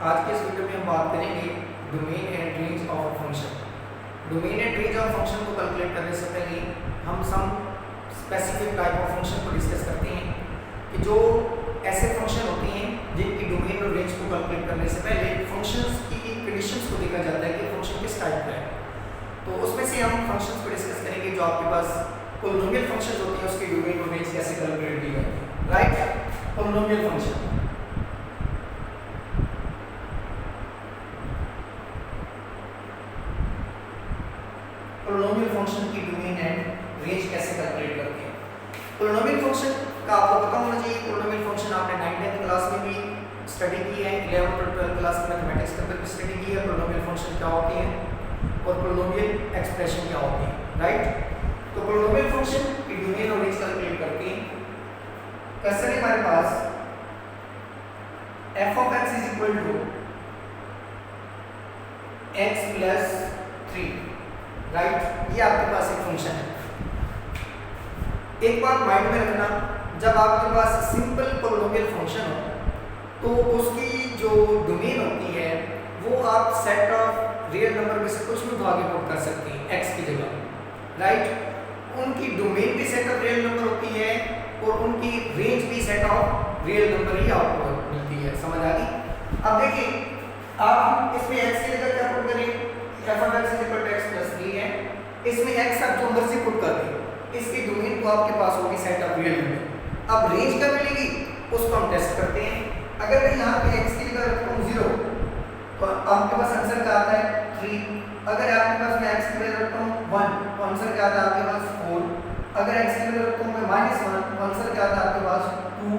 आज के इस वीडियो में हम बात करेंगे domain and range of a function. Domain and range of function को कैलकुलेट करने से पहले हम some specific type of function को डिस्कस करते हैं कि जो ऐसे फंक्शन होते हैं जिनकी डोमेन और रेंज को कैलकुलेट करने से पहले फंक्शंस की कंडीशंस को देखा जाता है कि फंक्शन किस टाइप का है। तो उसमें से हम फंक्शंस को डिस्कस करेंगे जो आपके पास पोलिनोमियल फंक्शंस होते हैं उसकी डोमेन और रेंज कैसे कैलकुलेट की जाती है। Right, polynomial function polynomial function की डोमेन एंड रेंज कैसे कैलकुलेट करते हैं। पोलिनोमियल फंक्शन का आपको पता होना चाहिए। पोलिनोमियल फंक्शन आपने 9th क्लास में भी स्टडी की है, 11th और 12th क्लास में मैथमेटिक्स के अंदर भी स्टडी की है। पोलिनोमियल फंक्शन क्या होते हैं और पोलिनोमियल एक्सप्रेशन क्या होती है। राइट, तो पोलिनोमियल फंक्शन की डोमेन और रेंज कैलकुलेट करते हैं। कैसे हमारे पास f of x is equal to x plus 3। Right, ये आपके पास एक फंक्शन है। एक बात माइंड में रखना, जब आपके पास सिंपल पोलिनोमियल फंक्शन हो तो उसकी जो डोमेन होती है वो आप सेट ऑफ रियल नंबर में से कुछ भी आगे पुट कर सकते हैं x की जगह। राइट, उनकी डोमेन भी सेट ऑफ रियल नंबर होती है और उनकी रेंज भी सेट ऑफ रियल नंबर ही आपको मिलती है। समझ आ गई। अब देखिए, आप इसमें x की जगह क्या पुट करें, f of x is equal to x plus 3 है। इसमें x आप जो मर्जी पुट कर दें, इसकी डोमेन तो आपके पास होगी सेट ऑफ रियल नंबर। अब रेंज क्या मिलेगी उसको हम टेस्ट करते हैं। अगर मैं यहाँ पे x की जगह रखता हूँ 0 तो आपके पास आंसर क्या आता है 3। अगर आपके पास मैं x की जगह रखता हूँ 1 तो आंसर क्या आता है आपके पास 4। अगर x की जगह रखता हूँ मैं -1 तो आंसर क्या आता है आपके पास 2।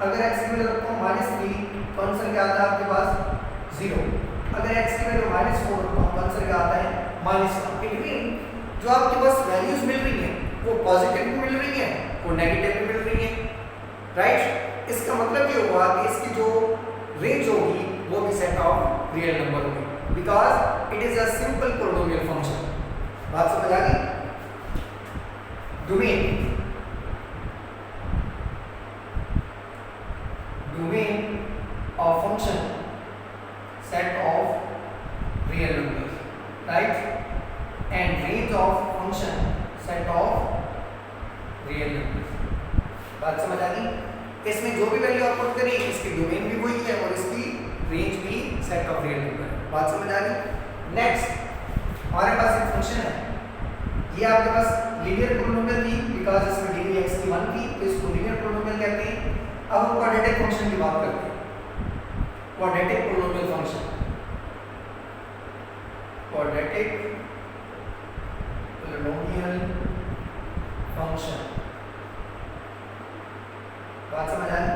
अगर x की जगह रखता हूँ -3 तो आंसर क्या आता है आपके पास 0। अगर x की वैल्यू -4 तो आंसर क्या आता है -1। इट मीन जो आपके पास वैल्यूज मिल रही हैं वो पॉजिटिव भी मिल रही है, वो नेगेटिव भी मिल रही है। राइट, इसका मतलब ये हुआ कि इसकी जो रेंज होगी वो भी सेट ऑफ रियल नंबर होगी, because it is a simple polynomial function. बात समझ आ गई। Domain of function set of real number. Right, and range of function set of real number. बात समझ आ गई। इसमें जो भी वैल्यू आप पुट करें इसकी डोमेन भी वही है और इसकी रेंज भी सेट ऑफ रियल नंबर है। बात समझ आ गई। नेक्स्ट हमारे पास एक फंक्शन है, ये आपके पास लीनियर पोलिनोमियल थी बिकॉज़ इसमें डिग्री x की 1 थी तो इसको लीनियर पोलिनोमियल कहते हैं। अब हम क्वाड्रेटिक फंक्शन की बात करते हैं। Quadratic polynomial function, quadratic polynomial function. बात समझ आ गई।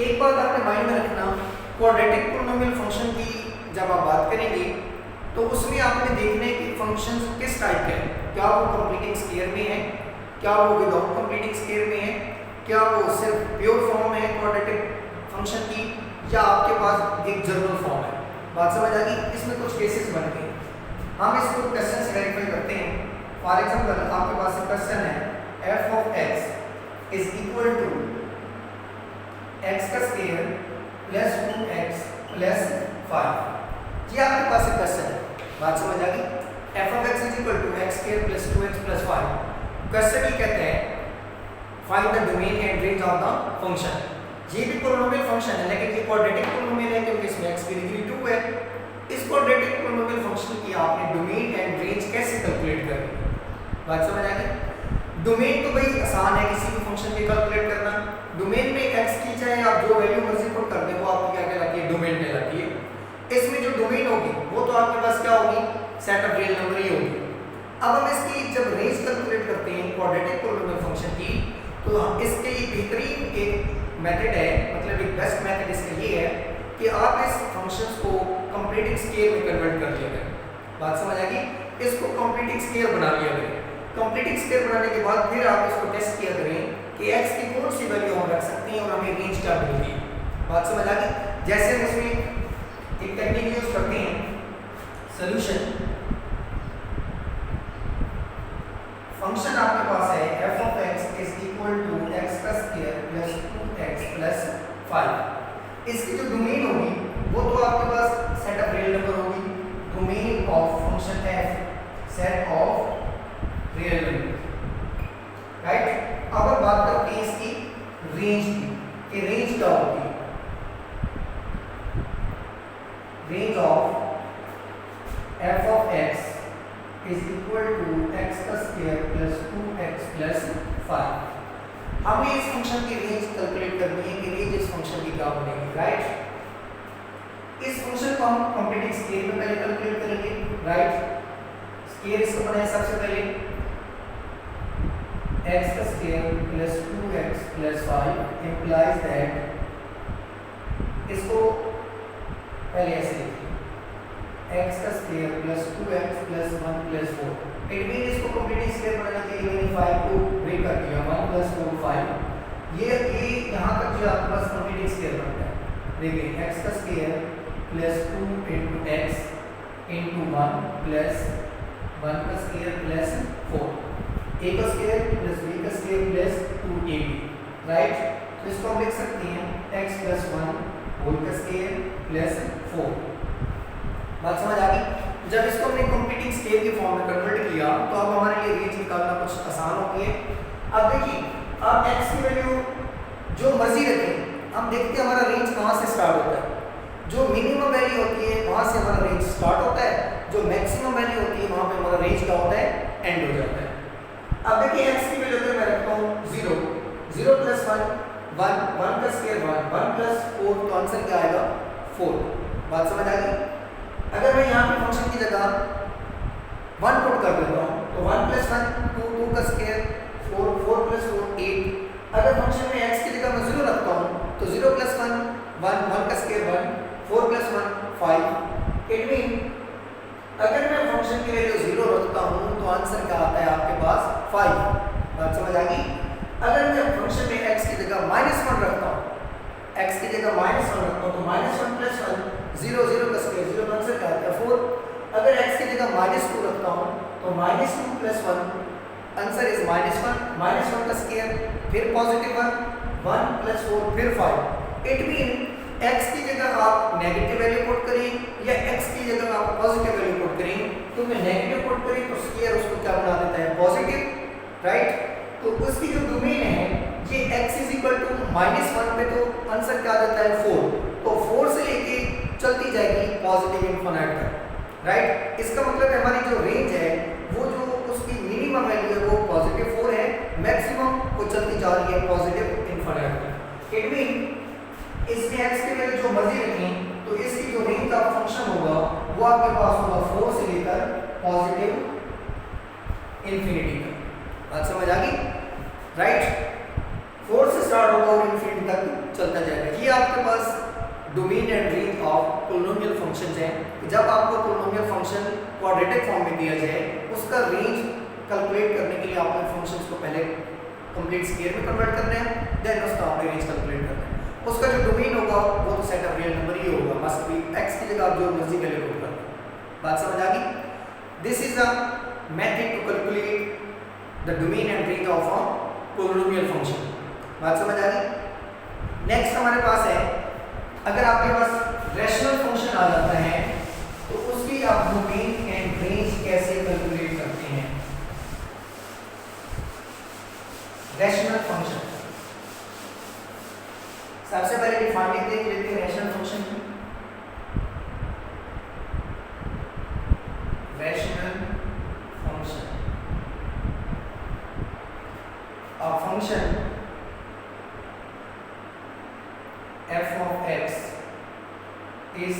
एक बात आपने माइंड में रखना, क्वाड्रेटिक पोलिनोमियल फंक्शन की जब आप बात करेंगे तो उसमें आपने देखना है कि फंक्शंस किस टाइप के हैं। क्या वो कंप्लीटिंग स्क्वायर में है, क्या वो विदाउट कंप्लीटिंग स्क्वायर में है, क्या वो सिर्फ प्योर फॉर्म है क्वाड्रेटिक फंक्शन की, या आपके पास एक जनरल फॉर्म है। बात समझ आ गई। इसमें कुछ केसेस बनते हैं, हम इसको क्वेश्चन से वेरीफाई करते हैं। फॉर एग्जांपल आपके पास एक क्वेश्चन है f of x is equal to x का स्क्वायर प्लस 2x प्लस 5। ये आपके पास एक क्वेश्चन है। बात समझ आ गई। f of x is equal to x square plus 2x plus 5। Question ही कहते हैं find the domain and range of the function. ये भी पोलिनोमियल फंक्शन है लेकिन ये क्वाड्रेटिक पोलिनोमियल है क्योंकि इसमें x की डिग्री 2 है। इस क्वाड्रेटिक पोलिनोमियल फंक्शन की आपने डोमेन एंड रेंज कैसे कैलकुलेट करनी। बात समझ आ गई। डोमेन तो भाई आसान है किसी भी फंक्शन की कैलकुलेट करना। डोमेन में x की चाहे आप जो वैल्यू मर्जी पुट कर दें वो आपकी क्या कहलाती है, डोमेन कहलाती है। इसमें जो डोमेन होगी वो तो आपके पास क्या होगी, सेट ऑफ रियल नंबर ही होगी। अब हम इसकी जब रेंज कैलकुलेट करते हैं क्वाड्रेटिक पोलिनोमियल फंक्शन की तो इसके लिए बेहतरीन एक मेथड है, मतलब एक बेस्ट मेथड इसका ये है कि आप इस फंक्शंस को कंप्लीटिंग स्केल में कन्वर्ट कर लिया करें। बात समझ आ गई। इसको कंप्लीटिंग स्केल बना लिया करें। कंप्लीटिंग स्केल बनाने के बाद फिर आप इसको टेस्ट किया करें कि x की कौन सी वैल्यू हम रख सकते हैं और हमें रेंज क्या मिलेगी। बात समझ आ गई। जैसे हम इसमें एक टेक्निक यूज करते हैं, सॉल्यूशन। फंक्शन आपके पास है f of x is equal to x का स्क्वायर प्लस 2x प्लस 5। इसकी जो डोमेन होगी वो तो आपके पास सेट ऑफ रियल नंबर होगी, domain of function F set of real number, right. अब हम बात करते हैं इसकी रेंज की, कि रेंज क्या होती है। Range of f of x is equal to x का स्क्वायर प्लस 2x प्लस 5। हमें इस फंक्शन की रेंज कैलकुलेट करनी है कि रेंज इस फंक्शन की क्या बनेगी, राइट। इस फंक्शन को हम कंप्लीटिंग स्केयर में पहले कैलकुलेट करेंगे, राइट। स्केयर इसको बनाए सबसे पहले x का square plus 2x plus 5 implies that, इसको पहले ऐसे लिखिए x का square plus 2x plus 1 plus 4। It mean इसको कंप्लीट स्क्वायर बनाने के लिए मैंने 5 को ब्रेक कर दिया, 1 प्लस 4 5। ये यहाँ तक जो आपके पास कंप्लीट स्क्वायर बनता है, देखिए x का square plus 2 into x into 1 plus 1 का स्क्वायर प्लस 4, a का स्क्वायर प्लस b का स्क्वायर प्लस 2ab, राइट। तो इसको हम लिख सकते हैं x प्लस 1 होल का स्क्वायर प्लस 4। बात समझ आ गई। जब इसको हमने कंप्लीटिंग स्केल की फॉर्म में कन्वर्ट किया तो अब हमारे लिए रेंज निकालना कुछ आसान हो गई है। अब देखिए, अब x की वैल्यू जो मर्जी रखें, हम देखते हैं हमारा रेंज कहाँ से स्टार्ट होता है। जो मिनिमम वैल्यू होती है वहाँ से हमारा रेंज स्टार्ट होता है, जो मैक्सिमम वैल्यू होती है वहाँ पे हमारा रेंज क्या होता है, एंड हो जाता है। अब देखिए x की वैल्यू अगर मैं रखता हूँ 0, 0 प्लस 1 1, 1 का स्क्वायर 1, 1 प्लस 4, तो आंसर क्या आएगा 4। बात समझ आ गई। अगर मैं यहाँ पे फंक्शन की जगह 1 पुट कर देता हूँ तो 1 प्लस 1 2, 2 का स्क्वायर 4, 4 प्लस 4 8। अगर फंक्शन में x की जगह मैं 0 रखता हूँ तो 0 प्लस 1 1, 1 का स्क्वायर 1, 4 प्लस 1 5। इट मीन अगर मैं फंक्शन की वैल्यू 0 रखता हूँ तो आंसर क्या आता है आपके पास 5। बात समझ आ गई। अगर मैं फंक्शन में x की जगह -1 रखता हूँ, x की जगह -1 रखता हूँ तो -1 प्लस 1 0, 0 का स्क्वायर 0 का आंसर क्या आता है 4। अगर x की जगह -2 रखता हूँ तो -2 प्लस 1 आंसर इज -1, -1 का स्क्वायर फिर पॉजिटिव 1, 1 प्लस 4 फिर 5। इट मीन x की जगह आप नेगेटिव वैल्यू पुट करें या x की जगह आप पॉजिटिव वैल्यू पुट करें, तो मैं नेगेटिव पुट करें तो स्क्वायर उसको क्या बना देता है पॉजिटिव, राइट। तो उसकी जो डोमेन है ये x इज इक्वल टू -1 पे, तो आंसर क्या आ जाता है 4। तो 4 से लेके चलती जाएगी पॉजिटिव इनफिनिट तक, राइट। इसका मतलब है हमारी जो रेंज है वो जो उसकी मिनिमम वैल्यू है वो पॉजिटिव 4 है, मैक्सिमम वो चलती जा रही है पॉजिटिव इनफिनिट तक। इट मीन इसमें x की वैल्यू जो मर्जी रखें तो इसकी जो रेंज का फंक्शन होगा वो आपके पास होगा 4 से लेकर पॉजिटिव इन्फिनिटी तक। बात समझ आ गई, राइट। 4 से स्टार्ट होगा और इन्फिनिटी तक चलता जाएगा। ये आपके पास domain and range of polynomial functions हैं। जब आपको पोलिनोमियल फंक्शन क्वाड्रेटिक फॉर्म में दिया जाए उसका रेंज कैलकुलेट करने के लिए आपने फंक्शंस को पहले कंप्लीट स्क्वायर में कन्वर्ट करना है, देन उसका आपने रेंज कैलकुलेट करना है। उसका जो डोमेन होगा वो तो सेट ऑफ रियल नंबर ही होगा, मस्ट बी x की जगह आप जो मर्जी वैल्यू पुट कर। बात समझ आ गई। This is a method to calculate the domain and range of a polynomial function. बात समझ आ गई। नेक्स्ट हमारे पास है, अगर आपके पास रैशनल फंक्शन आ जाता है तो उसकी आप डोमेन एंड रेंज कैसे कैलकुलेट करते हैं। रैशनल फंक्शन सबसे पहले डिफाइन देख लेते हैं रैशनल फंक्शन की। Rational function, a function f of x is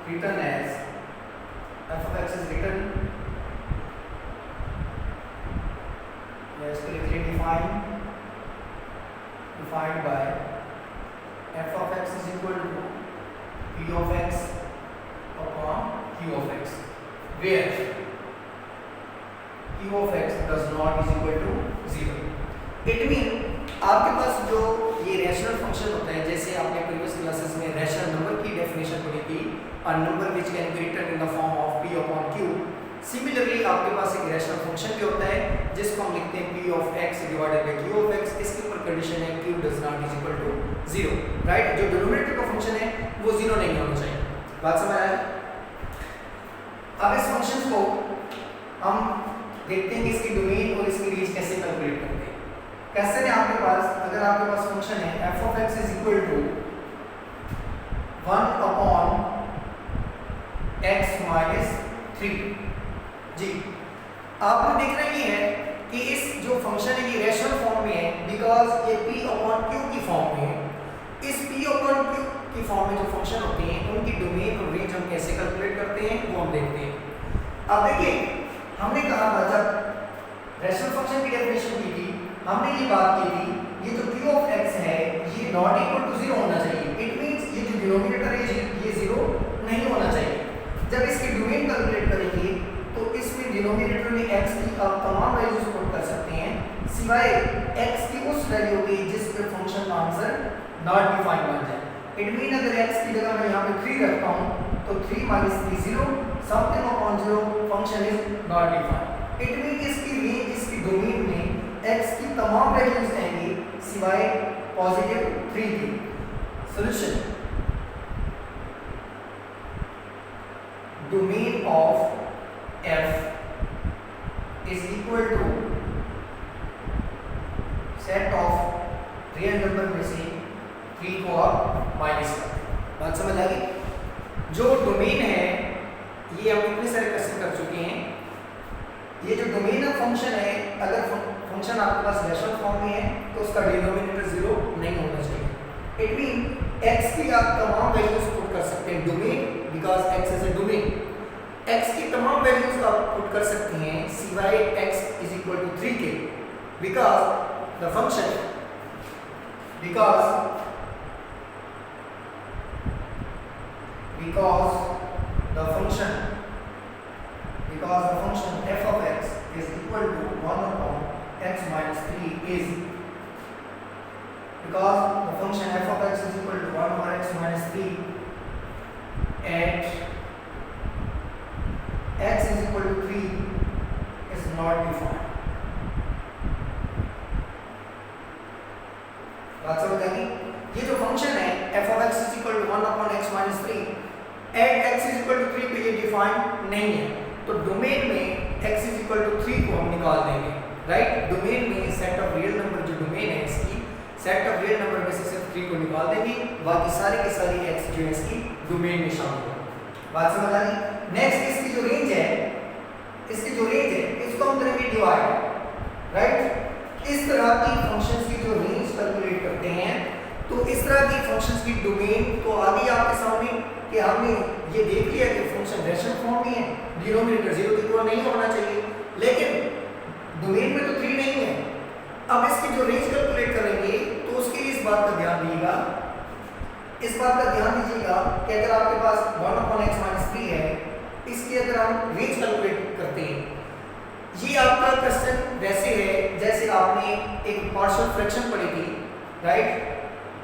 written as f of x is written defined by f of x is equal to p of x upon q of x, where q of x does not is equal to 0. It mean आपके पास जो ये rational function होता है, जैसे आपने previous classes में rational number की definition पढ़ी थी, a number which can be written in the form of p upon q। Similarly आपके पास एक रैशनल फंक्शन भी होता है जिसको हम लिखते हैं p of x divided by q of x। इसके ऊपर कंडीशन है q does not is equal to 0, right. जो डिनोमिनेटर का फंक्शन है वो 0 नहीं होना चाहिए। बात समझ आए? अब इस फंक्शन को हम देखते हैं कि इसकी डोमेन और इसकी रेंज कैसे कैलकुलेट करते हैं। कैसे है आपके पास, अगर आपके पास फंक्शन है f of x is equal to 1 upon x minus 3 जी, आपने देखना ये है कि इस जो फंक्शन है ये रेशनल फॉर्म में है बिकॉज ये p अपॉन q की फॉर्म में है। इस p अपॉन q की फॉर्म में जो फंक्शन होते हैं उनकी डोमेन और रेंज हम कैसे कैलकुलेट करते हैं वो हम देखते हैं। अब देखिए, हमने कहा था जब रेशनल फंक्शन की डेफिनेशन की थी, हमने ये बात की थी ये जो p ऑफ x है ये नॉट इक्वल टू 0 होना चाहिए। इट मींस ये जो डिनोमिनेटर है ये 0 नहीं होना चाहिए। जब इसकी डोमेन कैलकुलेट करेंगे तो इसमें डिनोमिनेटर में x की आप तमाम वैल्यूज पुट कर सकते हैं सिवाय x की उस वैल्यू की जिस पे फंक्शन का आंसर नॉट डिफाइंड बन जाए। इट मीन अगर x की जगह मैं यहाँ पे 3 रखता हूँ तो 3 minus 3 0 something upon 0 function is not defined. It mean इसकी रेंज इसकी डोमेन में x की तमाम वैल्यूज आएंगी सिवाय पॉजिटिव 3 की। Solution, domain of f is equal to set of real number में से 3 को आप माइनस करते हैं। बात समझ आ गई? जो डोमेन है ये हम इतने सारे क्वेश्चन कर चुके हैं। ये जो डोमेन ऑफ फंक्शन है, अगर फंक्शन आपके पास रेशनल फॉर्म में है तो उसका डिनोमिनेटर 0 नहीं होना चाहिए। इट मीन x की आप तमाम वैल्यूज पुट कर सकते हैं domain because x is a domain. x की तमाम वैल्यूज आप पुट कर सकते हैं सिवाय x इज इक्वल टू 3 के because the function f of x is equal to 1 upon x minus 3 is because the function f of x is equal to 1 over x minus 3 at x is equal to 3 is not defined। बात समझ आ गई? ये जो function है f of x is equal to 1 upon x minus 3 at x is equal to 3 पे ये defined नहीं है, तो डोमेन में x is equal to 3 को हम निकाल देंगे। राइट, डोमेन में सेट ऑफ रियल नंबर जो डोमेन है इसकी सेट ऑफ रियल नंबर में से सिर्फ 3 को निकाल देंगे, बाकी सारे के सारे x जो है इसकी डोमेन में शामिल है। बात समझ आ गई? नेक्स्ट इसकी जो रेंज है इसको हम करेंगे डिवाइड। राइट, इस तरह की फंक्शंस की जो रेंज कैलकुलेट करते हैं तो इस तरह की फंक्शंस की डोमेन तो आ गई आपके सामने कि हमने ये देख लिया कि फंक्शन रेशनल फॉर्म में है, डिनोमिनेटर 0 की तरह नहीं होना चाहिए, लेकिन डोमेन में तो 3 नहीं है। अब इसकी जो रेंज कैलकुलेट करेंगे तो उसके लिए इस बात का ध्यान दीजिएगा कि अगर आपके पास 1 upon x minus 3 है, इसकी अगर हम रेंज कैलकुलेट करते हैं, ये आपका क्वेश्चन वैसे है जैसे आपने एक पार्शियल फ्रैक्शन पढ़ी थी। राइट,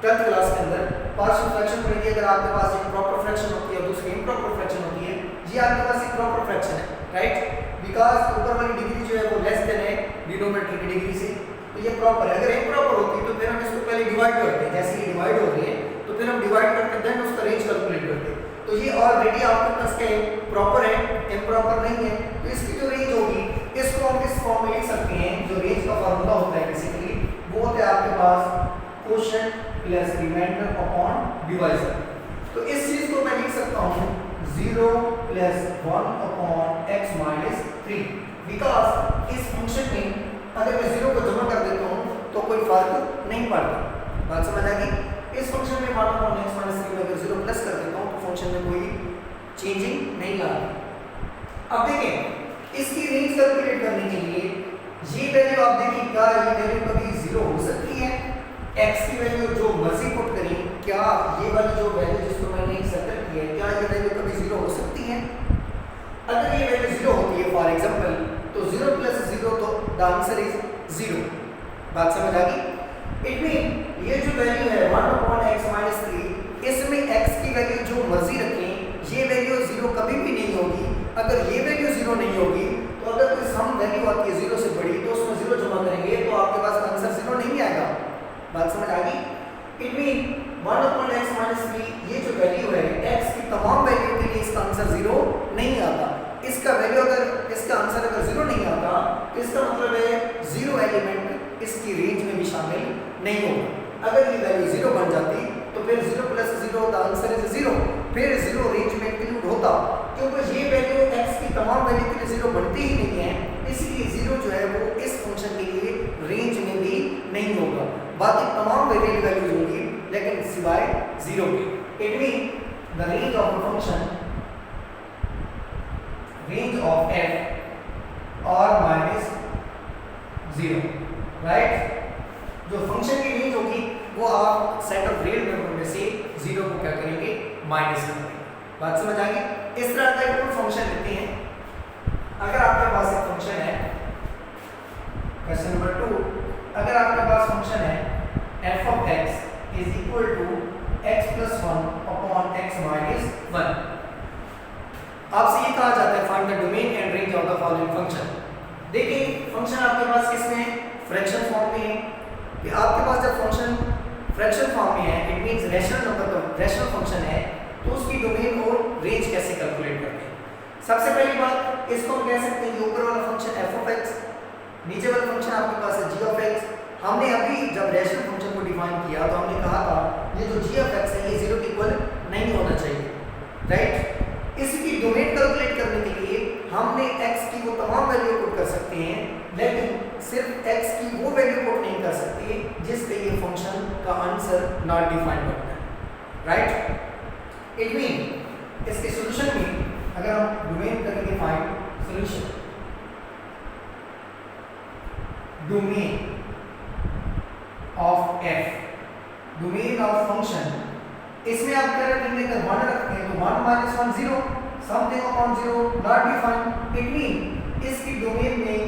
12th क्लास के अंदर पार्शियल फ्रैक्शन पढ़ी थी। अगर आपके पास एक प्रॉपर फ्रैक्शन होती है और दूसरी इम्प्रॉपर फ्रैक्शन होती है, ये आपके पास एक प्रॉपर फ्रैक्शन है। राइट, बिकॉज ऊपर वाली डिग्री जो है वो लेस देन है डिनोमिनेटर की डिग्री से, तो ये प्रॉपर है। अगर इम्प्रॉपर होती तो फिर हम इसको पहले डिवाइड करते हैं, जैसे ये डिवाइड हो रही है तो फिर हम डिवाइड करके देन उसका रेंज कैलकुलेट करते हैं। तो ये ऑलरेडी आपके पास क्या है, प्रॉपर है, इम्प्रॉपर नहीं है, तो इसकी जो रेंज होगी इसको हम इस फॉर्म में लिख सकते हैं। जो रेंज का फार्मूला होता है बेसिकली वो होता है आपके पास quotient plus remainder upon divisor. तो इस चीज को मैं लिख सकता हूँ 0 plus 1 upon x minus 3 because इस फंक्शन में अगर मैं 0 को जमा कर देता हूँ तो कोई फर्क नहीं पड़ता। बात समझ आ गई? इस फंक्शन में 1 upon x minus 3 में अगर 0 प्लस कर देता हूँ तो फंक्शन में कोई चेंजिंग नहीं आ रही। अब देखें इसकी रेंज कैलकुलेट करने के लिए ये वैल्यू आप देखिए, क्या ये वैल्यू कभी 0 हो सकती है? x की वैल्यू जो मर्जी पुट करें, क्या ये वाली जो वैल्यू जिसको मैंने सर्कल किया है, क्या ये वैल्यू कभी 0 हो सकती है? अगर ये वैल्यू 0 होती है फॉर एग्जांपल, तो 0 प्लस 0 तो द आंसर इज 0। बात समझ आ गई? इट मीन ये जो वैल्यू है 1 upon x minus 3, इसमें x की वैल्यू जो मर्जी रखें, ये वैल्यू 0 कभी भी नहीं होगी। अगर ये वैल्यू 0 नहीं होगी तो अगर कोई सम वैल्यू आती है 0 से बड़ी तो उसमें 0 जमा करेंगे तो आपके पास आंसर 0 नहीं आएगा। बात समझ आ गई? It mean 1 upon x minus 3 ये जो वैल्यू है x की तमाम वैल्यू क्योंकि ये वैल्यू x की तमाम वैल्यू के लिए 0 बनती ही नहीं है, इसलिए 0 जो है वो इस फंक्शन के लिए रेंज में भी नहीं होगा। बाकी तमाम वेरिएबल वैल्यूज होंगी लेकिन सिवाय 0 के। It mean the range of the function, range of f और माइनस 0, राइट। जो फंक्शन की रेंज होगी वो आप सेट ऑफ रियल नंबर में से 0 को क्या करेंगे, माइनस करेंगे। बात समझ आ गई? इस तरह का एक फंक्शन लेते हैं। अगर आपके पास एक फंक्शन है, क्वेश्चन नंबर 2, अगर आपके पास फंक्शन है f of x is equal to x plus 1 upon x minus 1। आपसे ये कहा जाता है find the domain and range of the following function. देखिए फंक्शन आपके पास किस में है, फ्रैक्शन फॉर्म में है। कि आपके पास जब फंक्शन फ्रैक्शन फॉर्म में है, इट मींस रैशनल नंबर का रैशनल फंक्शन है, तो उसकी डोमेन और रेंज कैसे कैलकुलेट करते हैं। सबसे पहली बात, इसको हम कह सकते हैं कि ऊपर वाला फंक्शन f of x, नीचे वाला फंक्शन आपके पास है g of x। हमने अभी जब रैशनल फंक्शन को डिफाइन किया तो हमने कहा था ये जो g of x है ये 0 के इक्वल नहीं होना चाहिए, राइट। इसकी डोमेन कैलकुलेट करने के लिए हमने x की वो तमाम वैल्यू पुट कर सकते हैं, लेकिन सिर्फ x की वो वैल्यू पुट नहीं कर सकते जिस पे ये फंक्शन का आंसर नॉट डिफाइंड बनता है, राइट। इट मीन इसके सॉल्यूशन में अगर हम डोमेन करेंगे find solution, domain of f, domain of function, इसमें आप क्या रखेंगे, अगर 1 रखते हैं तो 1 minus 1 0, something upon 0 not defined. It mean इसकी डोमेन में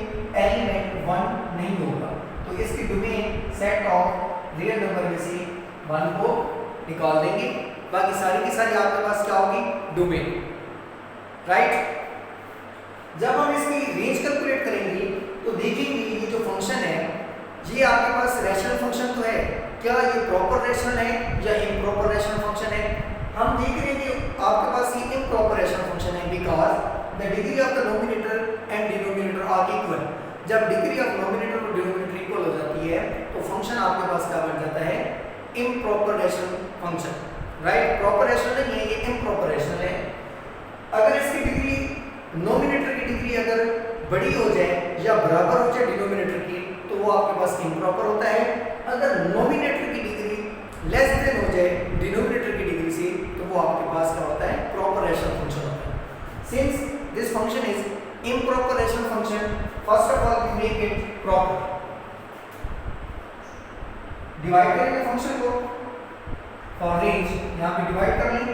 एलिमेंट 1 नहीं होगा, तो इसकी domain set of real number में से 1 को निकाल देंगे, बाकी सारी की सारी आपके पास क्या होगी, डोमेन, राइट। जब हम इसकी रेंज कैलकुलेट करेंगे तो देखेंगे ये जो फंक्शन है ये आपके पास रैशनल फंक्शन तो है, क्या ये प्रॉपर रैशनल है या इम्प्रॉपर रैशनल फंक्शन है। हम देख रहे हैं कि आपके पास ये इम्प्रॉपर रैशनल फंक्शन है because the degree of the numerator and denominator are equal. जब डिग्री ऑफ नोमिनेटर और डिनोमिनेटर इक्वल हो जाती है तो फंक्शन आपके पास क्या बन जाता है, improper rational function, right. Proper rational नहीं है, ये इम्प्रॉपर रैशनल है। अगर इसकी डिग्री, नोमिनेटर की डिग्री अगर बड़ी हो जाए या बराबर हो जाए डिनोमिनेटर की तो वो आपके पास इम्प्रॉपर होता है। अगर नोमिनेटर की डिग्री लेस देन हो जाए डिनोमिनेटर की डिग्री से तो वो आपके पास क्या होता है, प्रॉपर रैशनल फंक्शन होता है। Since this function is improper rational function, first of all we make it proper. Divide करेंगे फंक्शन को फॉर रेंज, यहां पे डिवाइड कर लें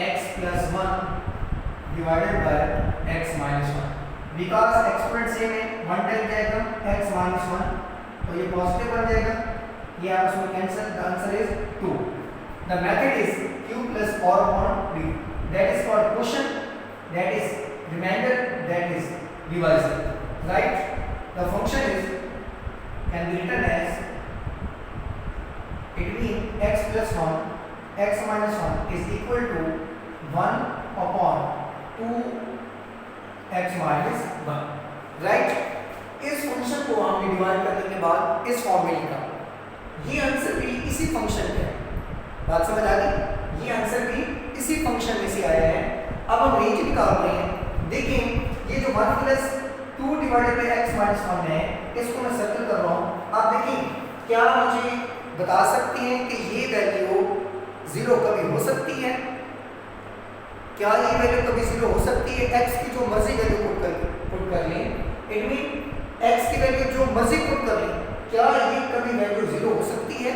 x plus 1 divided by x minus 1, because exponent same है, 1 time जाएगा x minus 1 तो ये पॉजिटिव बन जाएगा, ये आप उसमें cancel, the answer is 2। The method is q plus r upon d, that is called quotient, that is remainder, that is divisor, right। the function is can be written as, it means x plus 1 x minus 1 is equal to 1 upon 2 x minus 1, right. इस function को हमने divide करने के बाद इस form में लिखा, ये आंसर भी इसी फंक्शन का है। बात समझ आ गई, ये आंसर भी इसी फंक्शन में से आया है। अब हम रेंज निकाल रहे हैं। देखिए ये जो 1 plus 2 divided by x minus 1 है, इसको मैं सर्कल कर रहा हूँ। आप देखिए क्या मुझे बता सकते हैं कि ये वैल्यू 0 कभी हो सकती है, क्या ये वैल्यू कभी 0 हो सकती है। x की जो मर्जी वैल्यू पुट कर लें, इट मीन x की वैल्यू जो मर्जी पुट कर लें, क्या ये कभी वैल्यू 0 हो सकती है,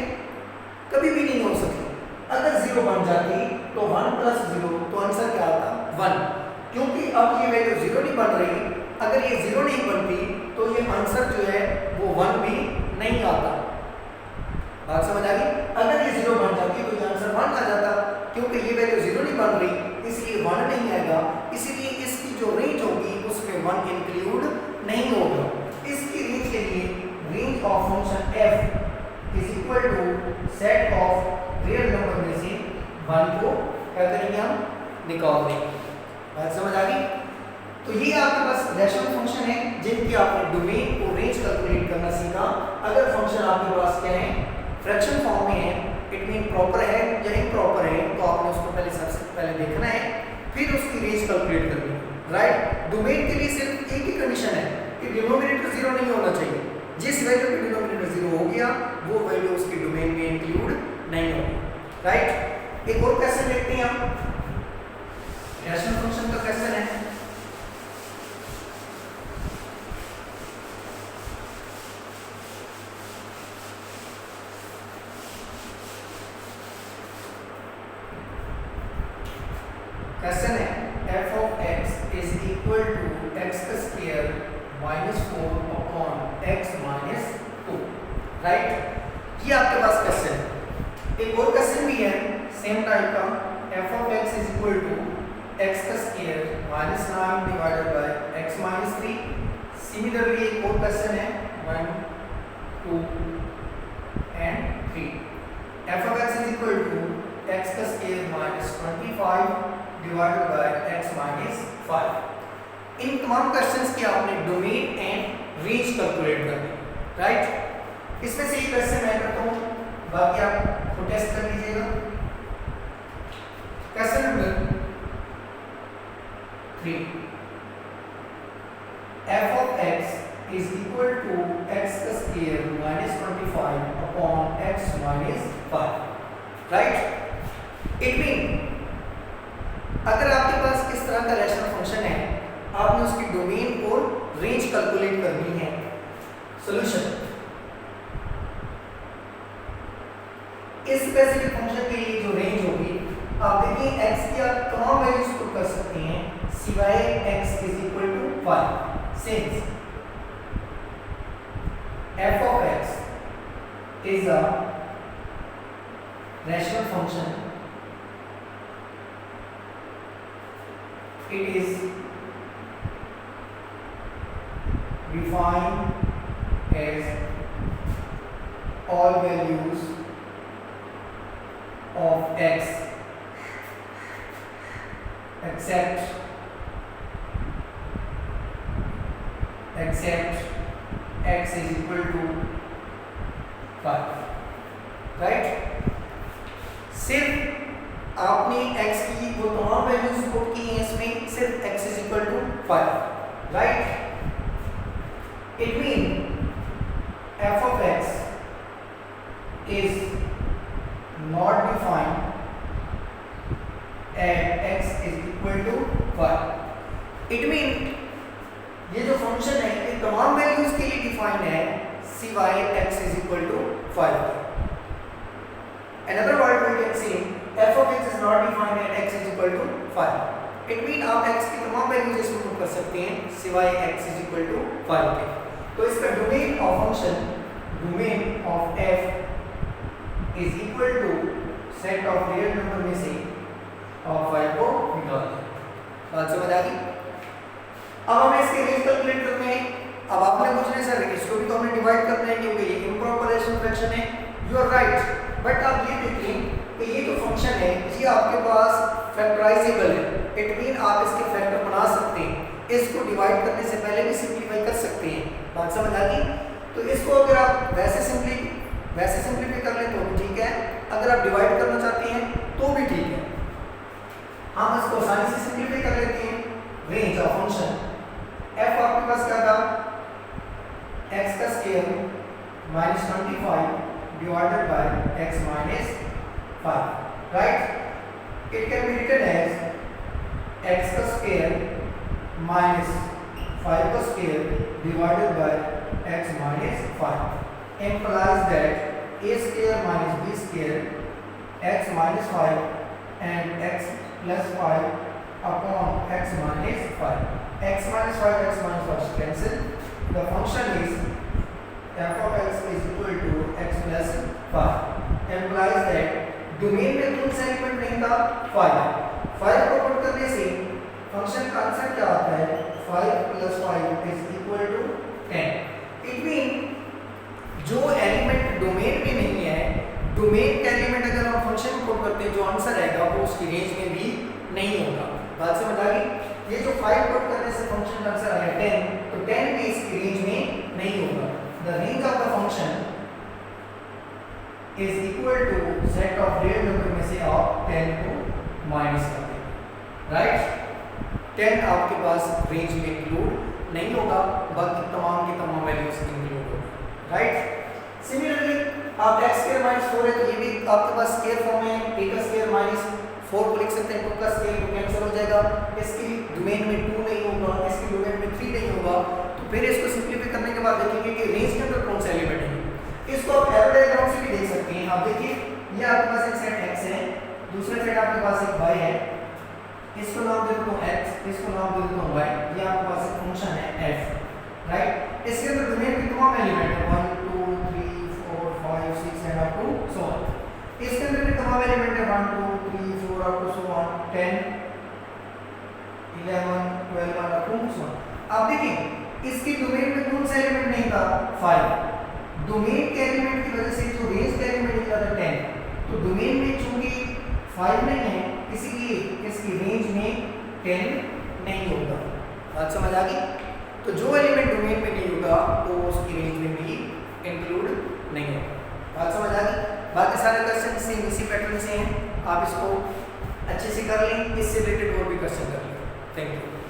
कभी भी नहीं हो सकती। अगर 0 बन जाती तो 1 प्लस 0 तो आंसर क्या आता, 1। क्योंकि अब ये वैल्यू 0 नहीं बन रही, अगर ये 0 नहीं बनती तो ये आंसर जो है वो 1 भी नहीं आता। बात समझ आ गई। अगर ये 0 बन जाती तो ये आंसर 1 आ जाता, क्योंकि ये वैल्यू 0 नहीं बन रही इसलिए 1 नहीं आएगा, इसलिए इसकी जो रेंज होगी उसमें 1 इंक्लूड नहीं होगा। इसकी रेंज के लिए range of function f is equal to set of real number में से 1 को क्या करेंगे, हम निकाल देंगे। बात समझ आ गई। तो ये आपके पास रैशनल फंक्शन है जिनकी आपने डोमेन और रेंज कैलकुलेट करना सीखा। अगर फंक्शन आपके पास क्या है, फ्रैक्शन फॉर्म में है, इट मीन प्रॉपर है या इम्प्रॉपर है, तो आपने उसको पहले सबसे पहले देखना है। फिर उसकी रेंज कैलकुलेट करनी है, राइट। डोमेन के लिए सिर्फ एक ही कंडीशन है कि डिनोमिनेटर जीरो नहीं होना चाहिए। जिस वैल्यू पे डिनोमिनेटर जीरो हो गया वो वैल्यू उसकी डोमेन में इंक्लूड नहीं होगी, राइट। एक और क्वेश्चन देखते हैं हम, रैशनल फंक्शन का क्वेश्चन है। क्वेश्चन है f of x is equal to x का square minus 4 upon x minus 2, right. ये आपके पास क्वेश्चन है। एक और क्वेश्चन भी है सेम टाइप का, f of x is equal to x का square minus 9 divided by x minus 3। Similarly एक और क्वेश्चन है 1 2 and 3, f of x is equal to x का square minus 25 divided by x minus 5। इन तमाम questions की आपने domain and range calculate करनी, right. इसमें से ये क्वेश्चन मैं करता हूँ, बाकी आप खुद टेस्ट कर लीजिएगा। Question number 3, f of x is equal to x का square minus 25 upon x minus 5, right. It mean अगर आपके पास इस तरह का रैशनल फंक्शन है, आपने उसकी डोमेन और रेंज कैलकुलेट करनी है। सॉल्यूशन, इस स्पेसिफिक फंक्शन के लिए जो रेंज होगी, आप देखिए x की आप तमाम वैल्यूज पुट कर सकते हैं सिवाय x is equal to 5, since f of x is a rational function, it is defined as all values of x except x is equal to 5, right. सिर्फ आपने x की वो तमाम वैल्यूज पुट की हैं इसमें, सिर्फ x is equal to 5, right. It mean f of x is not defined at x is equal to 5। It mean ये जो फंक्शन है ये तमाम वैल्यूज के लिए डिफाइंड है सिवाय x is equal to 5। Another word we can say f of x is not defined at x is equal to 5। It mean आप x की तमाम वैल्यूज इसमें पुट कर सकते हैं सिवाय x is equal to 5 के। तो इसका domain of function, domain of f is equal to set of real number में से और 5 को निकाल दें। बात समझ आ गई? अब हमें इसके रेंज कैलकुलेट करने हैं। अब आपने पूछना है सर इसको भी तो हमें डिवाइड करना है क्योंकि ये इम्प्रॉपर रैशनल फ्रैक्शन है। यू आर राइट, बट आप ये देखिए कि ये जो फंक्शन है ये आपके पास फैक्टराइजेबल है। इट मीन आप इसके फैक्टर बना सकते हैं, इसको डिवाइड करने से पहले भी सिंपलीफाई कर सकते हैं। बात समझ आ गई? तो इसको अगर आप वैसे सिंपलीफाई कर लें तो भी ठीक है, अगर आप डिवाइड करना चाहते हैं तो भी ठीक है। हम इसको आसानी से सिंपलीफाई कर लेते हैं। रेंज ऑफ फंक्शन f आपके पास क्या था, x का square minus 25 divided by x minus 5, right? It can be written as x का square minus 5 का square divided by x minus 5 implies that a square minus b square x minus 5 and x plus 5 upon x minus 5. X minus 5 x minus 5 cancel. The function is f of x is equal to x plus 5 implies that domain में कौन सा element नहीं था, 5 को put करने से function का answer क्या आता है, 5 plus 5 is equal to 10। It mean जो एलिमेंट डोमेन में नहीं है, डोमेन का एलिमेंट अगर हम फंक्शन में पुट करते हैं जो आंसर आएगा वो उसकी रेंज में भी नहीं होगा। बात समझ आ गई? ये जो 5 पुट करने से फंक्शन का आंसर आया 10, तो 10 भी इसकी रेंज में नहीं होगा। The range of the function is equal to set of real number में से आप 10 को माइनस कर देंगे, राइट? 10 आपके पास रेंज में इंक्लूड नहीं होगा, बाकी तमाम की तमाम वैल्यूज इंक्लूड होगी, राइट। सिमिलरली आप x स्क्वायर माइनस 4 है तो ये भी आपके पास स्क्वायर फॉर्म में a का स्क्वायर माइनस 4 को लिख सकते हैं, 2 का स्क्वायर तो कैंसिल हो जाएगा, इसकी डोमेन में 2 नहीं होगा, इसकी डोमेन में 3 नहीं होगा, तो फिर इसको सिंपलीफाई करने के बाद देखेंगे कि रेंज के अंदर कौन सा एलिमेंट है। इसको आप एरो डायग्राम से भी देख सकते हैं। आप देखिए ये आपके पास एक सेट x है, दूसरा सेट आपके पास एक y है, इसको नाम दे देता हूं x, इसको नाम दे देता हूं y, ये आपके पास एक फंक्शन है f, राइट। इसके अंदर डोमेन के तमाम एलिमेंट है 1 2 3 4 5 6 and up to so on. इसके अंदर भी तमाम एलिमेंट है 1 2 3 4 up to so on 10 11 12 up to so on. अब देखिए इसकी डोमेन में कौन सा एलिमेंट नहीं था, 5। डोमेन के एलिमेंट की वजह से जो रेंज का एलिमेंट निकला था 10, तो डोमेन में चूंकि 5 नहीं है, इसलिए इसकी रेंज में 10 नहीं होगा। बात समझ आ गई? तो जो एलिमेंट डोमेन में नहीं होगा तो उसकी रेंज में भी इंक्लूड नहीं होगा। बात समझ आ गई? बाकी सारे क्वेश्चन सेम इसी पैटर्न से हैं, आप इसको अच्छे से कर लें, इससे रिलेटेड और भी क्वेश्चन कर लें। Thank you.